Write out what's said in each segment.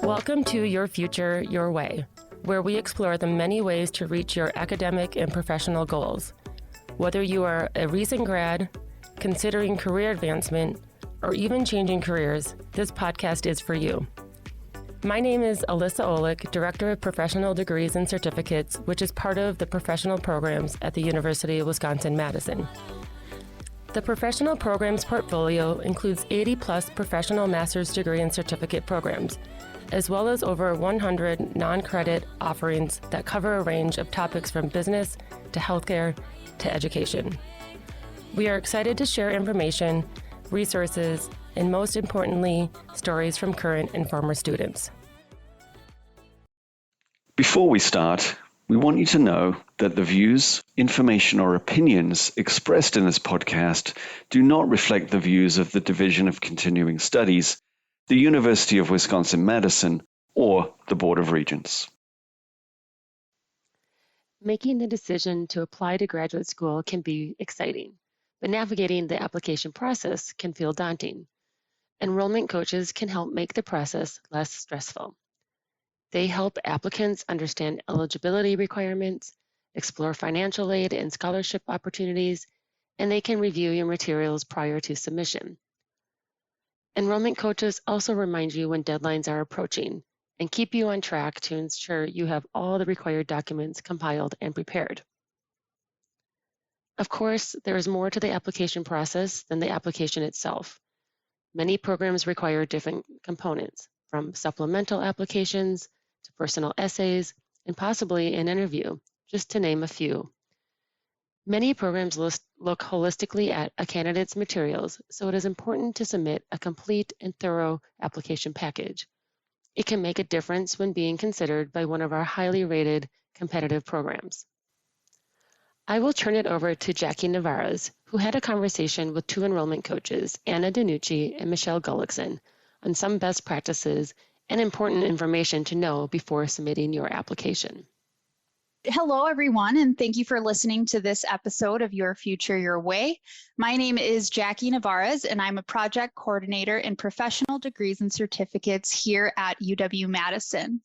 Welcome to Your Future, Your Way, where we explore the many ways to reach your academic and professional goals. Whether you are a recent grad, considering career advancement, or even changing careers, this podcast is for you. My name is Alyssa Olick, Director of Professional Degrees and Certificates, which is part of the professional programs at the University of Wisconsin-Madison. The professional programs portfolio includes 80-plus professional master's degree and certificate programs, as well as over 100 non-credit offerings that cover a range of topics from business to healthcare to education. We are excited to share information, resources, and most importantly, stories from current and former students. Before we start, we want you to know that the views, information, or opinions expressed in this podcast do not reflect the views of the Division of Continuing Studies, the University of Wisconsin-Madison, or the Board of Regents. Making the decision to apply to graduate school can be exciting, but navigating the application process can feel daunting. Enrollment coaches can help make the process less stressful. They help applicants understand eligibility requirements, explore financial aid and scholarship opportunities, and they can review your materials prior to submission. Enrollment coaches also remind you when deadlines are approaching and keep you on track to ensure you have all the required documents compiled and prepared. Of course, there is more to the application process than the application itself. Many programs require different components, from supplemental applications to personal essays, and possibly an interview, just to name a few. Many programs look holistically at a candidate's materials, so it is important to submit a complete and thorough application package. It can make a difference when being considered by one of our highly rated competitive programs. I will turn it over to Jackie Navarez, who had a conversation with two enrollment coaches, Anna Denucci and Michelle Gullickson, on some best practices and important information to know before submitting your application. Hello, everyone, and thank you for listening to this episode of Your Future, Your Way. My name is Jackie Navarez, and I'm a project coordinator in professional degrees and certificates here at UW-Madison.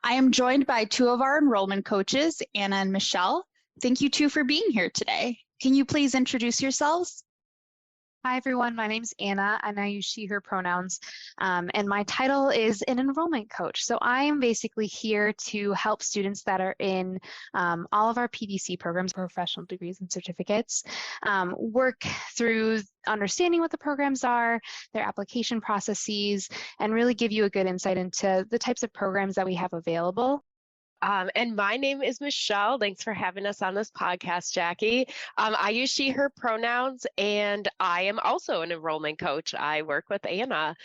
I am joined by two of our enrollment coaches, Anna and Michelle. Thank you two for being here today. Can you please introduce yourselves? Hi, everyone. My name's Anna, and I use she, her pronouns. And my title is an enrollment coach. So I am basically here to help students that are in all of our PDC programs, professional degrees and certificates, work through understanding what the programs are, their application processes, and really give you a good insight into the types of programs that we have available. And my name is Michelle. Thanks for having us on this podcast, Jackie. I use she, her pronouns, and I am also an enrollment coach. I work with Anna.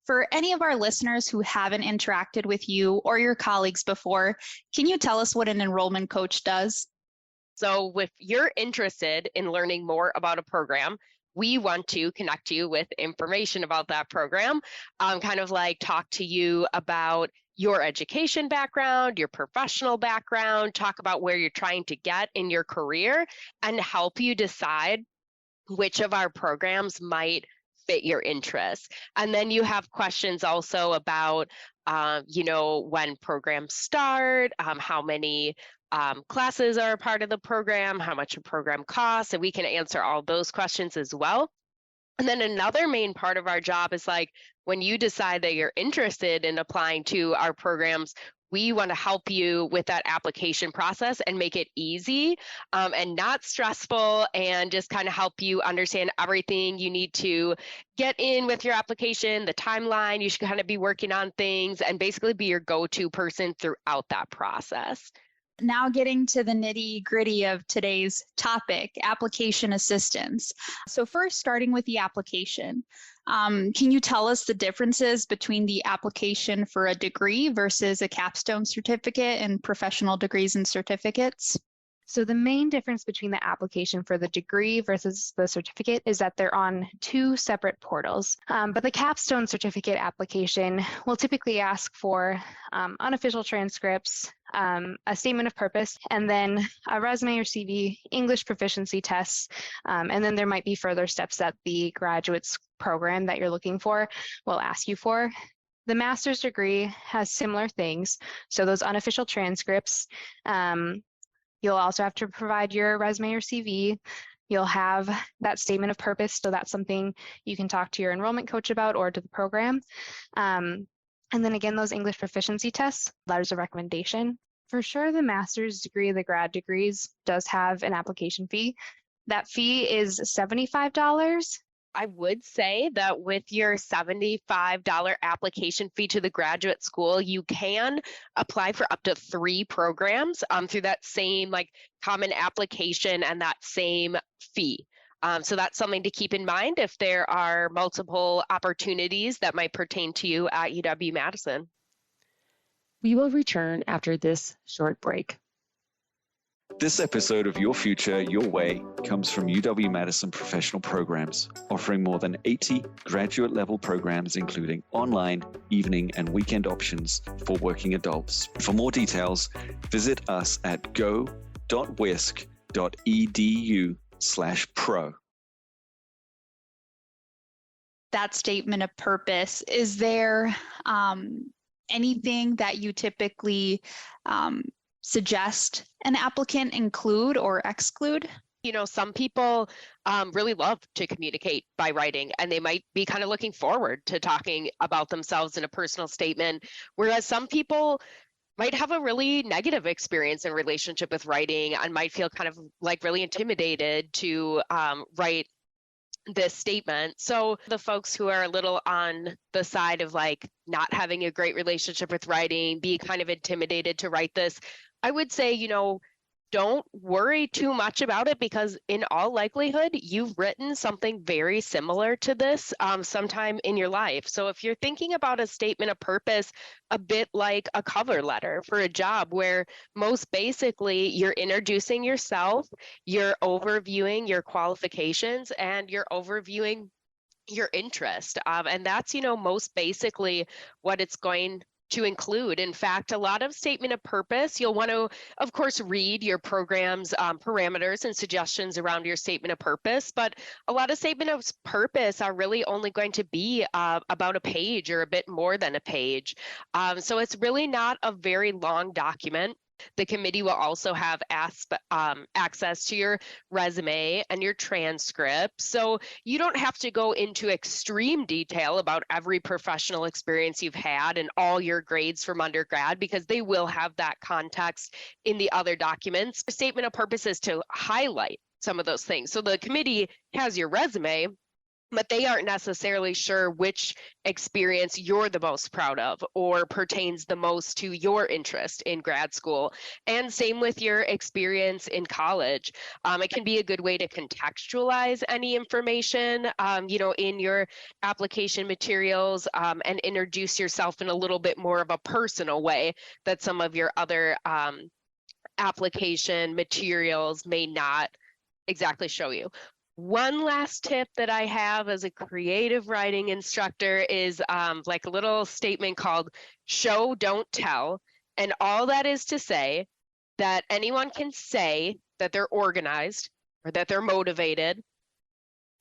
For any of our listeners who haven't interacted with you or your colleagues before, can you tell us what an enrollment coach does? So if you're interested in learning more about a program, we want to connect you with information about that program, kind of like talk to you about your education background, your professional background, talk about where you're trying to get in your career, and help you decide which of our programs might fit your interests. And then you have questions also about, when programs start, how many classes are a part of the program, how much a program costs, and we can answer all those questions as well. And then another main part of our job is when you decide that you're interested in applying to our programs, we want to help you with that application process and make it easy and not stressful, and just kind of help you understand everything you need to get in with your application, the timeline you should kind of be working on things, and basically be your go-to person throughout that process. Now getting to the nitty-gritty of today's topic, application assistance. So first, starting with the application. Can you tell us the differences between the application for a degree versus a capstone certificate and professional degrees and certificates? So the main difference between the application for the degree versus the certificate is that they're on two separate portals. But the capstone certificate application will typically ask for unofficial transcripts, a statement of purpose, and then a resume or CV, English proficiency tests, and then there might be further steps that the graduate program that you're looking for will ask you for. The master's degree has similar things. So those unofficial transcripts, you'll also have to provide your resume or CV. You'll have that statement of purpose. So that's something you can talk to your enrollment coach about or to the program. And then again, those English proficiency tests, letters of recommendation. For sure, the master's degree, the grad degrees does have an application fee. That fee is $75. I would say that with your $75 application fee to the graduate school, you can apply for up to 3 programs through that same common application and that same fee. So that's something to keep in mind if there are multiple opportunities that might pertain to you at UW-Madison. We will return after this short break. This episode of Your Future, Your Way comes from UW-Madison Professional Programs, offering more than 80 graduate-level programs, including online, evening, and weekend options for working adults. For more details, visit us at go.wisc.edu/pro. That statement of purpose, is there anything that you typically suggest an applicant include or exclude? Some people really love to communicate by writing, and they might be kind of looking forward to talking about themselves in a personal statement, whereas some people might have a really negative experience in relationship with writing and might feel kind of really intimidated to write this statement. So the folks who are a little on the side of not having a great relationship with writing, be kind of intimidated to write this, I would say, don't worry too much about it, because in all likelihood, you've written something very similar to this sometime in your life. So if you're thinking about a statement of purpose, a bit like a cover letter for a job, where most basically you're introducing yourself, you're overviewing your qualifications, and you're overviewing your interest. And that's, most basically what it's going to include. In fact, a lot of statement of purpose, you'll want to, of course, read your program's parameters and suggestions around your statement of purpose, but a lot of statement of purpose are really only going to be about a page or a bit more than a page. So it's really not a very long document. The committee will also have access to your resume and your transcript. So you don't have to go into extreme detail about every professional experience you've had and all your grades from undergrad, because they will have that context in the other documents. The statement of purpose is to highlight some of those things. So the committee has your resume, but they aren't necessarily sure which experience you're the most proud of or pertains the most to your interest in grad school. And same with your experience in college. It can be a good way to contextualize any information, in your application materials, and introduce yourself in a little bit more of a personal way that some of your other application materials may not exactly show you. One last tip that I have as a creative writing instructor is a little statement called show, don't tell. And all that is to say that anyone can say that they're organized or that they're motivated.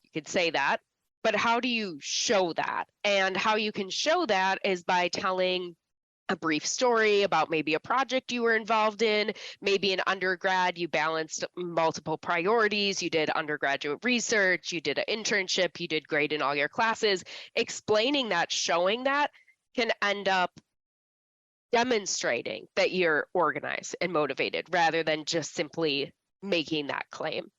You could say that, but how do you show that? And how you can show that is by telling a brief story about maybe a project you were involved in. Maybe in undergrad, you balanced multiple priorities. You did undergraduate research, you did an internship, you did great in all your classes. Explaining that, showing that, can end up demonstrating that you're organized and motivated rather than just simply making that claim.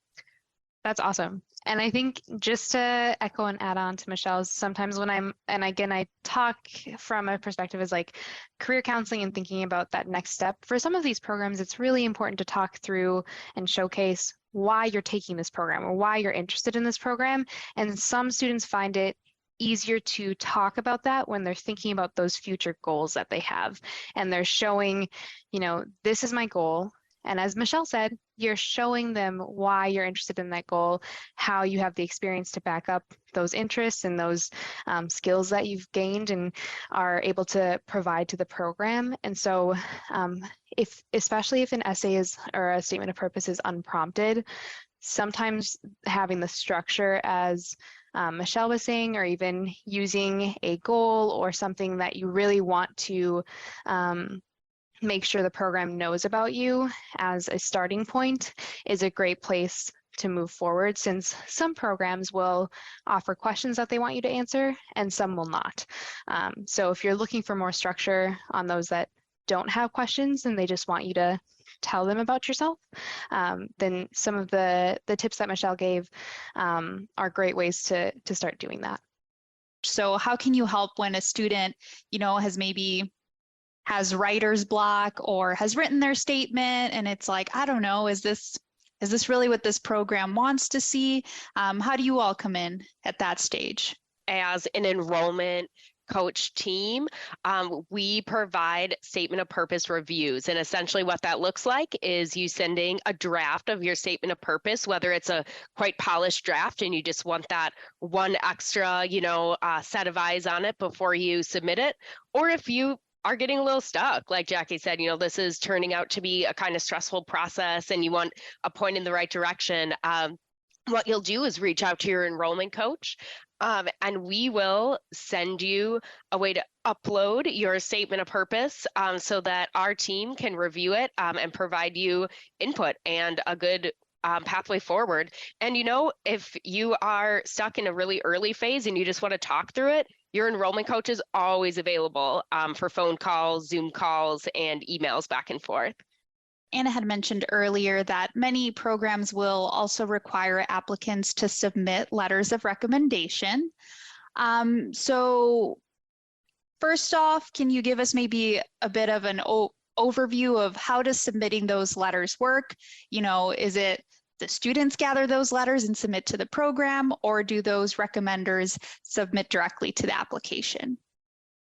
That's awesome. And I think just to echo and add on to Michelle's, sometimes when I talk from a perspective as career counseling and thinking about that next step. For some of these programs, it's really important to talk through and showcase why you're taking this program or why you're interested in this program. And some students find it easier to talk about that when they're thinking about those future goals that they have. And they're showing, this is my goal. And as Michelle said, you're showing them why you're interested in that goal, how you have the experience to back up those interests and those skills that you've gained and are able to provide to the program. And so especially if an essay is or a statement of purpose is unprompted, sometimes having the structure as Michelle was saying, or even using a goal or something that you really want to make sure the program knows about you as a starting point is a great place to move forward, since some programs will offer questions that they want you to answer and some will not. So if you're looking for more structure on those that don't have questions and they just want you to tell them about yourself, then some of the tips that Michelle gave are great ways to start doing that. So how can you help when a student, has writer's block or has written their statement and it's like, I don't know, is this really what this program wants to see? How do you all come in at that stage? As an enrollment coach team, we provide statement of purpose reviews. And essentially what that looks like is you sending a draft of your statement of purpose, whether it's a quite polished draft and you just want that one extra, set of eyes on it before you submit it, or if you are getting a little stuck, like Jackie said, this is turning out to be a kind of stressful process and you want a point in the right direction. What you'll do is reach out to your enrollment coach, and we will send you a way to upload your statement of purpose so that our team can review it and provide you input and a good pathway forward. And if you are stuck in a really early phase and you just want to talk through it, your enrollment coach is always available for phone calls, Zoom calls, and emails back and forth. Anna had mentioned earlier that many programs will also require applicants to submit letters of recommendation. So first off, can you give us maybe a bit of an overview of how does submitting those letters work? Is it the students gather those letters and submit to the program, or do those recommenders submit directly to the application?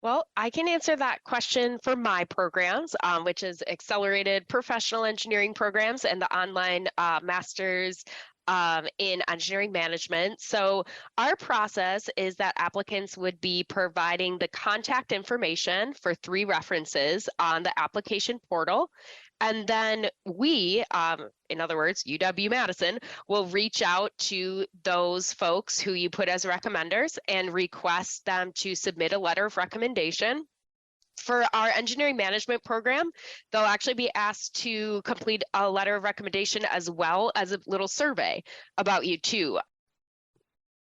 Well, I can answer that question for my programs, which is Accelerated Professional Engineering Programs and the online Master's in Engineering Management. So our process is that applicants would be providing the contact information for 3 references on the application portal. And then we, in other words, UW-Madison, will reach out to those folks who you put as recommenders and request them to submit a letter of recommendation. For our engineering management program, they'll actually be asked to complete a letter of recommendation as well as a little survey about you too.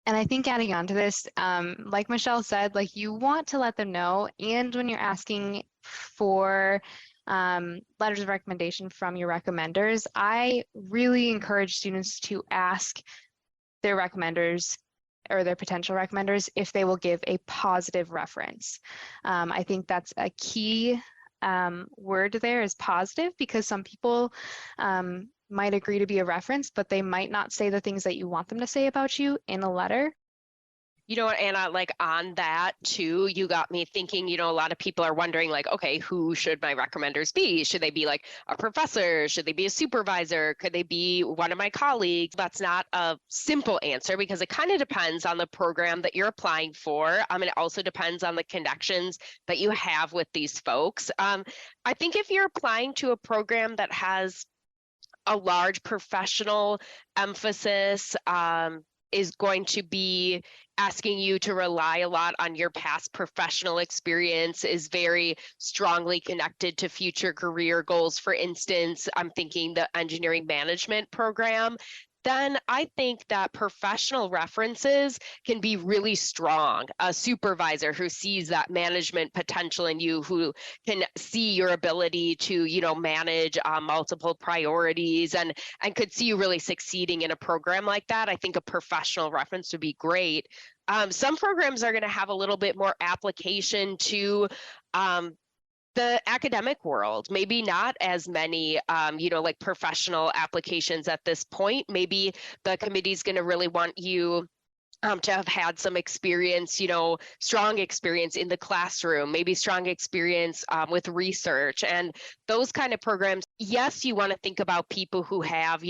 And I think adding on to this, like Michelle said, you want to let them know, and when you're asking for letters of recommendation from your recommenders, I really encourage students to ask their recommenders or their potential recommenders if they will give a positive reference. I think that's a key word there is positive, because some people might agree to be a reference, but they might not say the things that you want them to say about you in a letter. You know what, Anna, on that too, you got me thinking, a lot of people are wondering okay, who should my recommenders be? Should they be a professor? Should they be a supervisor? Could they be one of my colleagues? That's not a simple answer, because it kind of depends on the program that you're applying for. And it also depends on the connections that you have with these folks. I think if you're applying to a program that has a large professional emphasis, is going to be asking you to rely a lot on your past professional experience, is very strongly connected to future career goals. For instance, I'm thinking the engineering management program. Then I think that professional references can be really strong. A supervisor who sees that management potential in you, who can see your ability to, manage multiple priorities and could see you really succeeding in a program like that. I think a professional reference would be great. Some programs are going to have a little bit more application to the academic world, maybe not as many, professional applications at this point. Maybe the committee's going to really want you to have had some experience, strong experience in the classroom, maybe strong experience with research and those kind of programs. Yes, you want to think about people who have,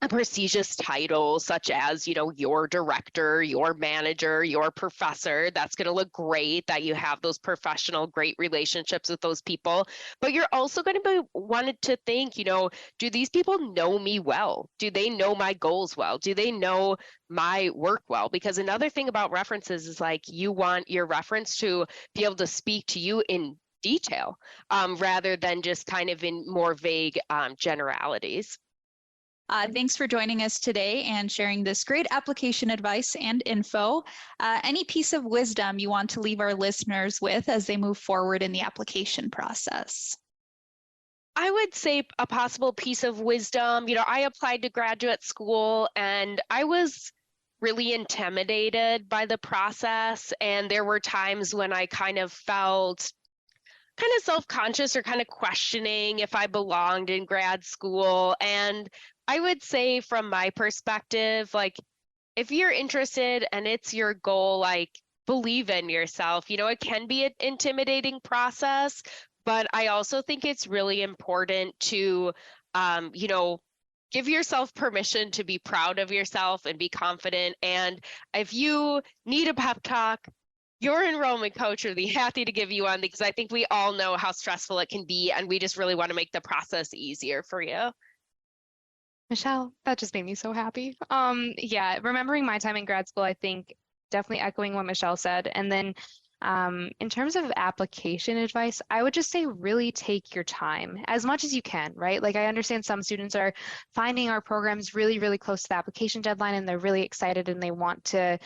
a prestigious title such as, your director, your manager, your professor. That's going to look great that you have those professional, great relationships with those people. But you're also going to be wanted to think, do these people know me well? Do they know my goals well? Do they know my work well? Because another thing about references is like you want your reference to be able to speak to you in detail rather than just kind of in more vague generalities. Thanks for joining us today and sharing this great application advice and info. Any piece of wisdom you want to leave our listeners with as they move forward in the application process? I would say a possible piece of wisdom, I applied to graduate school and I was really intimidated by the process. And there were times when I kind of felt kind of self-conscious or kind of questioning if I belonged in grad school. And I would say from my perspective, like if you're interested and it's your goal, like believe in yourself. It can be an intimidating process, but I also think it's really important to, give yourself permission to be proud of yourself and be confident. And if you need a pep talk, your enrollment coach will be happy to give you one because I think we all know how stressful it can be and we just really want to make the process easier for you. Michelle, that just made me so happy. Yeah, remembering my time in grad school, I think definitely echoing what Michelle said. And then in terms of application advice, I would just say really take your time as much as you can, right? Like I understand some students are finding our programs really, really close to the application deadline and they're really excited and they want to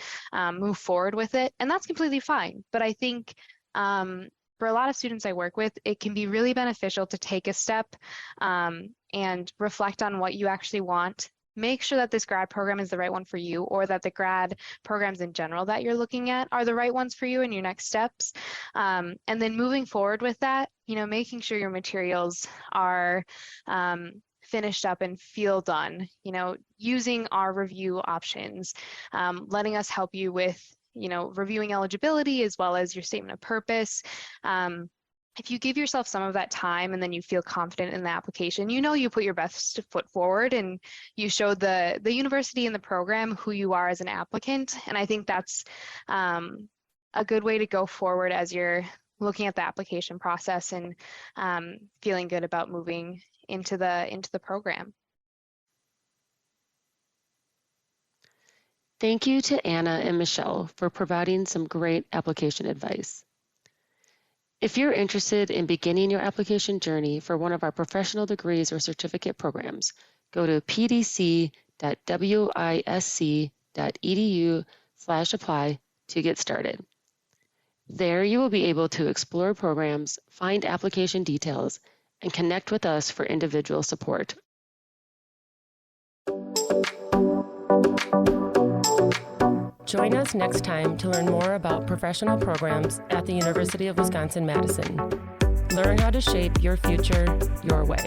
move forward with it. And that's completely fine. But I think for a lot of students I work with, it can be really beneficial to take a step and reflect on what you actually want. Make sure that this grad program is the right one for you or that the grad programs in general that you're looking at are the right ones for you in your next steps. And then moving forward with that, making sure your materials are finished up and feel done, using our review options, letting us help you with reviewing eligibility as well as your statement of purpose. If you give yourself some of that time and then you feel confident in the application, you put your best foot forward and you showed the university and the program who you are as an applicant. And I think that's a good way to go forward as you're looking at the application process and feeling good about moving into the program. Thank you to Anna and Michelle for providing some great application advice. If you're interested in beginning your application journey for one of our professional degrees or certificate programs, go to pdc.wisc.edu/apply to get started. There you will be able to explore programs, find application details, and connect with us for individual support. Join us next time to learn more about professional programs at the University of Wisconsin-Madison. Learn how to shape your future your way.